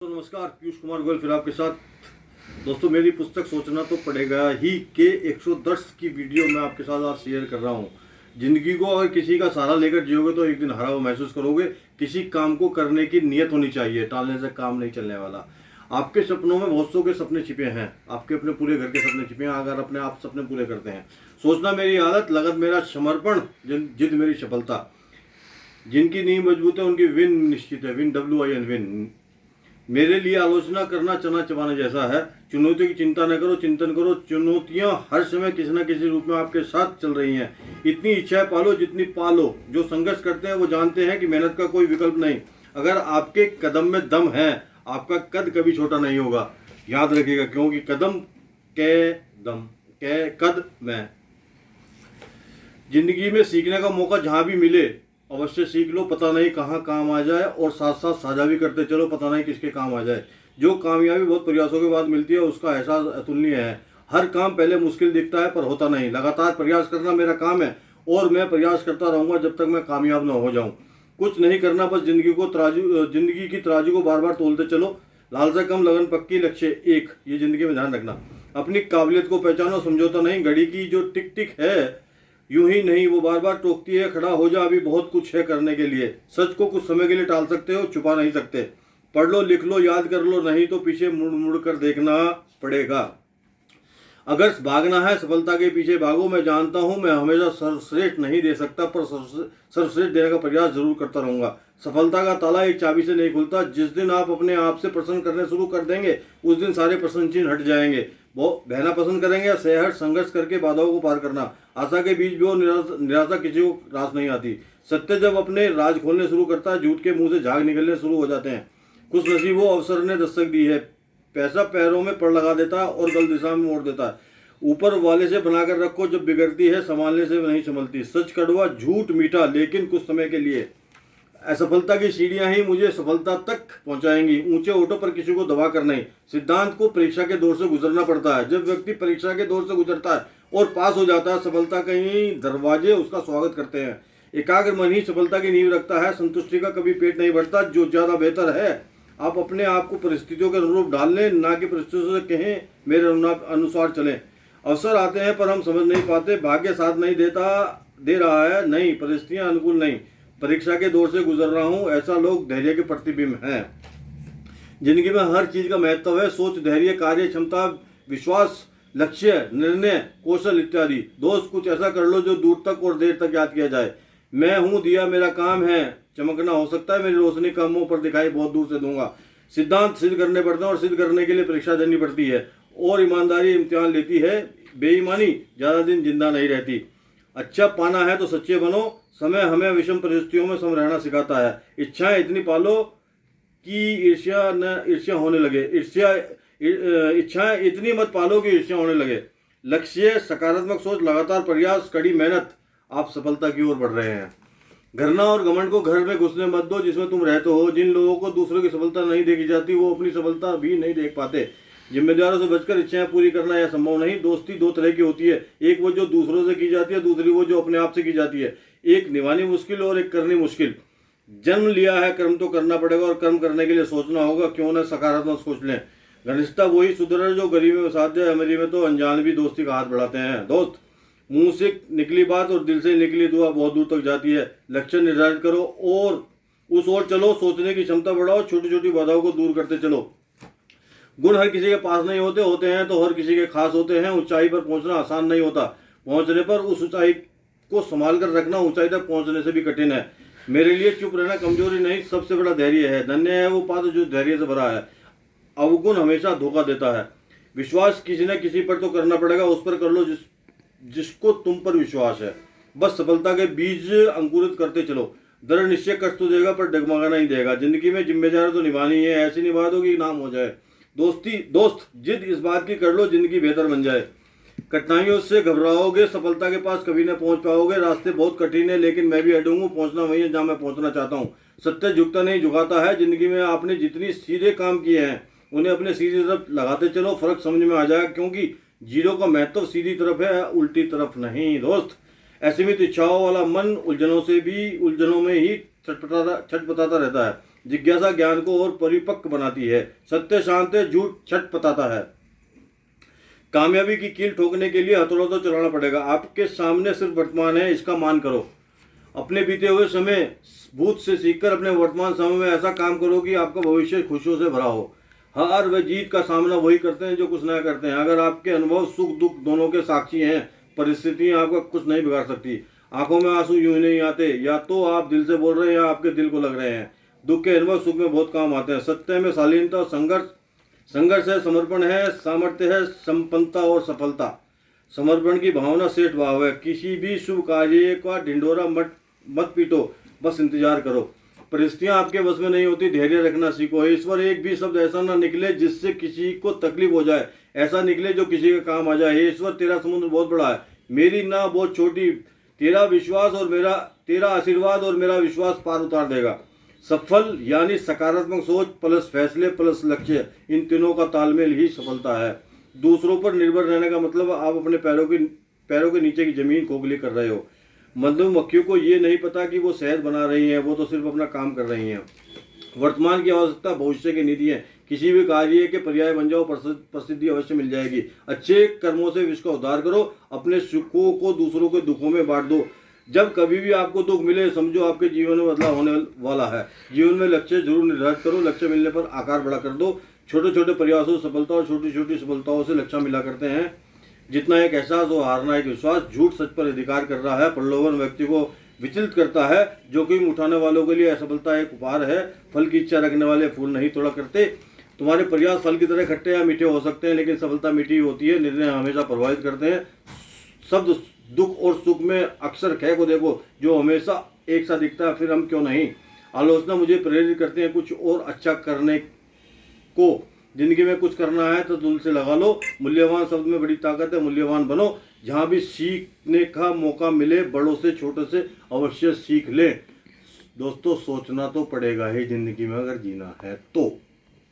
तो नमस्कार, पीयूष कुमार गोयल फिर आपके साथ। दोस्तों, मेरी पुस्तक सोचना तो पड़ेगा ही के 110 की वीडियो मैं आपके साथ आज शेयर कर रहा हूँ। जिंदगी को अगर किसी का सहारा लेकर जियोगे तो एक दिन हरा हुआ महसूस करोगे। किसी काम को करने की नीयत होनी चाहिए, टालने से काम नहीं चलने वाला। आपके सपनों में बहुत सौ के सपने छिपे हैं, आपके अपने पूरे घर के सपने छिपे हैं अगर अपने आप सपने पूरे करते हैं। सोचना मेरी आदत, लगत मेरा समर्पण, जिद मेरी सफलता। जिनकी नींव मजबूत है उनकी विन निश्चित है। Win, WIN, win. मेरे लिए आलोचना करना चना चबाने जैसा है। चुनौतियों की चिंता न करो, चिंतन करो। चुनौतियां हर समय किसी न किसी रूप में आपके साथ चल रही हैं। इतनी इच्छाएं पालो जितनी पालो। जो संघर्ष करते हैं वो जानते हैं कि मेहनत का कोई विकल्प नहीं। अगर आपके कदम में दम है, आपका कद कभी छोटा नहीं होगा। याद रखिएगा, क्योंकि कदम के दम के कद में। जिंदगी में सीखने का मौका जहां भी मिले अवश्य सीख लो। पता नहीं कहाँ काम आ जाए, और साथ साथ साझा भी करते चलो, पता नहीं किसके काम आ जाए। जो कामयाबी बहुत प्रयासों के बाद मिलती है उसका एहसास अतुलनीय है। हर काम पहले मुश्किल दिखता है पर होता नहीं। लगातार प्रयास करना मेरा काम है और मैं प्रयास करता रहूंगा जब तक मैं कामयाब न हो जाऊं। कुछ नहीं करना, बस जिंदगी की तराजू को बार बार तोलते चलो। लालसा कम, लगन पक्की, लक्ष्य एक। ये जिंदगी में ध्यान रखना। अपनी काबिलियत को पहचानो, समझौता नहीं। घड़ी की जो टिक टिक है यूं ही नहीं, वो बार बार टोकती है। खड़ा हो जा, अभी बहुत कुछ है करने के लिए। सच को कुछ समय के लिए टाल सकते हो, छुपा नहीं सकते। पढ़ लो, लिख लो, याद कर लो, नहीं तो पीछे मुड़ मुड़ कर देखना पड़ेगा। अगर भागना है सफलता के पीछे भागो। मैं जानता हूं मैं हमेशा सर्वश्रेष्ठ नहीं दे सकता, पर सर्वश्रेष्ठ देने का प्रयास जरूर करता रहूंगा। सफलता का ताला एक चाबी से नहीं खुलता। जिस दिन आप अपने आप से प्रश्न करने शुरू कर देंगे उस दिन सारे प्रश्न चिन्ह हट जाएंगे। वो बहना पसंद करेंगे या सहर संघर्ष करके बाधाओं को पार करना। आशा के बीच भी और निराशा किसी को रास नहीं आती। सत्य जब अपने राज खोलने शुरू करता है, झूठ के मुंह से झाग निकलने शुरू हो जाते हैं। खुश नसीब वो अवसर ने दस्तक दी है। पैसा पैरों में पड़ लगा देता है और गलत दिशा में मोड़ देता है। ऊपर वाले से बनाकर रखो, जब बिगड़ती है संभालने से नहीं संभलती। सच कड़वा, झूठ मीठा, लेकिन कुछ समय के लिए। असफलता की सीढ़ियां ही मुझे सफलता तक पहुंचाएंगी। ऊंचे ओटों पर किसी को दबा कर नहीं। सिद्धांत को परीक्षा के दौर से गुजरना पड़ता है। जब व्यक्ति परीक्षा के दौर से गुजरता है और पास हो जाता है, सफलता कई दरवाजे उसका स्वागत करते हैं। एकाग्र मन ही सफलता की नींव रखता है। संतुष्टि का कभी पेट नहीं भरता। जो ज्यादा बेहतर है, आप अपने आप को परिस्थितियों के अनुरूप डाल लें, ना कि परिस्थितियों से कहें मेरे अनुसार चलें। अवसर आते हैं पर हम समझ नहीं पाते। भाग्य साथ नहीं दे रहा है, नहीं, परिस्थितियां अनुकूल नहीं। परीक्षा के दौर से गुजर रहा हूं, ऐसा लोग धैर्य के प्रतिबिंब हैं। जिंदगी में हर चीज का महत्व है। सोच, धैर्य, कार्य क्षमता, विश्वास, लक्ष्य, निर्णय, कौशल इत्यादि। दोस्त, कुछ ऐसा कर लो जो दूर तक और देर तक याद किया जाए। मैं हूं दिया, मेरा काम है चमकना। हो सकता है मेरी रोशनी कम हो पर दिखाई बहुत दूर से दूंगा। सिद्धांत सिद्ध करने पड़ते हैं और सिद्ध करने के लिए परीक्षा देनी पड़ती है और ईमानदारी इम्तिहान लेती है। बेईमानी ज्यादा दिन जिंदा नहीं रहती। अच्छा पाना है तो सच्चे बनो। समय हमें विषम परिस्थितियों में सम रहना सिखाता है। इच्छाएं इतनी पालो कि ईर्ष्या होने लगे। इच्छाएं इतनी मत पालो कि ईर्ष्या होने लगे। लक्ष्य, सकारात्मक सोच, लगातार प्रयास, कड़ी मेहनत, आप सफलता की ओर बढ़ रहे हैं। घरना और घमंड को घर में घुसने मत दो जिसमें तुम रहते हो। जिन लोगों को दूसरों की सफलता नहीं देखी जाती वो अपनी सफलता भी नहीं देख पाते। जिम्मेदारों से बचकर इच्छाएं पूरी करना यह संभव नहीं। दोस्ती दो तरह की होती है, एक वो जो दूसरों से की जाती है, दूसरी वो जो अपने आप से की जाती है। एक निभानी मुश्किल और एक करनी मुश्किल। जन्म लिया है, कर्म तो करना पड़ेगा और कर्म करने के लिए सोचना होगा। क्यों न सकारात्मक सोच लें। घनिष्ठता वही सुधर जो गरीबी में साथ दे, अमीरी में तो अनजान भी दोस्ती का हाथ बढ़ाते हैं। दोस्त, मुंह से निकली बात और दिल से निकली दुआ बहुत दूर तक जाती है। लक्ष्य निर्धारित करो और उस ओर चलो। सोचने की क्षमता बढ़ाओ, छोटी छोटी बाधाओं को दूर करते चलो। गुण हर किसी के पास नहीं होते, होते हैं तो हर किसी के खास होते हैं। ऊंचाई पर पहुंचना आसान नहीं होता, पहुंचने पर उस ऊंचाई को संभाल कर रखना ऊंचाई तक पहुंचने से भी कठिन है। मेरे लिए चुप रहना कमजोरी नहीं, सबसे बड़ा धैर्य है। धन्य है वो पात्र जो धैर्य से भरा है। अवगुण हमेशा धोखा देता है। विश्वास किसी न किसी पर तो करना पड़ेगा, उस पर कर लो जिसको तुम पर विश्वास है। बस सफलता के बीज अंकुरित करते चलो। दृढ़ निश्चय कष्ट तो देगा पर डगमगाना नहीं देगा। जिंदगी में जिम्मेदारी तो निभानी है, ऐसी निभा दो कि नाम हो जाए। दोस्त, जिद इस बात की कर लो जिंदगी बेहतर बन जाए। कठिनाइयों से घबराओगे, सफलता के पास कभी न पहुंच पाओगे। रास्ते बहुत कठिन है लेकिन मैं भी अड़ूंगा। पहुंचना वही है जहां मैं पहुंचना चाहता हूं। सत्य झुकता नहीं झुकाता है। जिंदगी में आपने जितनी सीधे काम किए हैं उन्हें अपने सीधी तरफ लगाते चलो, फर्क समझ में आ जाएगा। क्योंकि जीरो का महत्व सीधी तरफ है, उल्टी तरफ नहीं। दोस्त, असीमित इच्छाओं वाला मन उलझनों में ही छटपटाता रहता है। जिज्ञासा ज्ञान को और परिपक्व बनाती है। सत्य शांत है, झूठ छट पताता है। कामयाबी की कील ठोकने के लिए हथौड़ा तो चलाना पड़ेगा। आपके सामने सिर्फ वर्तमान है, इसका मान करो। अपने बीते हुए समय भूत से सीखकर अपने वर्तमान समय में ऐसा काम करो कि आपका भविष्य खुशियों से भरा हो। हार व जीत का सामना वही करते हैं जो कुछ नया करते हैं। अगर आपके अनुभव सुख दुख दोनों के साक्षी हैं, परिस्थितियां आपका कुछ नहीं बिगाड़ सकती। आंखों में आंसू यूं ही नहीं आते, या तो आप दिल से बोल रहे हैं या आपके दिल को लग रहे हैं। दुख के अनुभव सुख में बहुत काम आते हैं। सत्य में शालीनता और संघर्ष है, समर्पण है, सामर्थ्य है, संपन्नता और सफलता। समर्पण की भावना श्रेष्ठ भाव है। किसी भी शुभ कार्य का ढिंढोरा मत पीटो, बस इंतजार करो। परिस्थितियां आपके बस में नहीं होती, धैर्य रखना सीखो। ईश्वर एक भी शब्द ऐसा ना निकले जिससे किसी को तकलीफ हो जाए, ऐसा निकले जो किसी का काम आ जाए। ईश्वर तेरा समुद्र बहुत बड़ा है, मेरी ना बहुत छोटी। तेरा आशीर्वाद और मेरा विश्वास पार उतार देगा। सफल यानी सकारात्मक सोच प्लस फैसले प्लस लक्ष्य, इन तीनों का तालमेल ही सफलता है। दूसरों पर निर्भर रहने का मतलब आप अपने पैरों के नीचे की जमीन खोखली कर रहे हो। मधुमक्खियों को ये नहीं पता कि वो शहद बना रही हैं, वो तो सिर्फ अपना काम कर रही हैं। वर्तमान की आवश्यकता भविष्य की निधि है। किसी भी कार्य के पर्याय बन जाओ, प्रसिद्धि अवश्य मिल जाएगी। अच्छे कर्मों से विश्व का उद्धार करो, अपने सुखों को दूसरों के दुखों में बांट दो। जब कभी भी आपको दुख मिले, समझो आपके जीवन में बदलाव होने वाला है। जीवन में लक्ष्य जरूर निर्धारित करो, लक्ष्य मिलने पर आकार बड़ा कर दो। छोटे छोटे प्रयासों सफलता और छोटी छोटी सफलताओं से लक्ष्य मिला करते हैं। जितना एक एहसास हो, हारना एक विश्वास। झूठ सच पर अधिकार कर रहा है। प्रलोभन व्यक्ति को विचलित करता है। जोखिम उठाने वालों के लिए असफलता एक उपहार है। फल की इच्छा रखने वाले फूल नहीं तोड़ा करते। तुम्हारे प्रयास फल की तरह खट्टे या मीठे हो सकते हैं, लेकिन सफलता मीठी होती है। निर्णय हमेशा प्रभावित करते हैं। शब्द दुख और सुख में अक्सर खे को देखो, जो हमेशा एक सा दिखता है, फिर हम क्यों नहीं। आलोचना मुझे प्रेरित करते हैं कुछ और अच्छा करने को। जिंदगी में कुछ करना है तो दिल से लगा लो। मूल्यवान शब्द में बड़ी ताकत है, मूल्यवान बनो। जहाँ भी सीखने का मौका मिले, बड़ों से छोटे से अवश्य सीख ले। दोस्तों, सोचना तो पड़ेगा ही जिंदगी में अगर जीना है तो।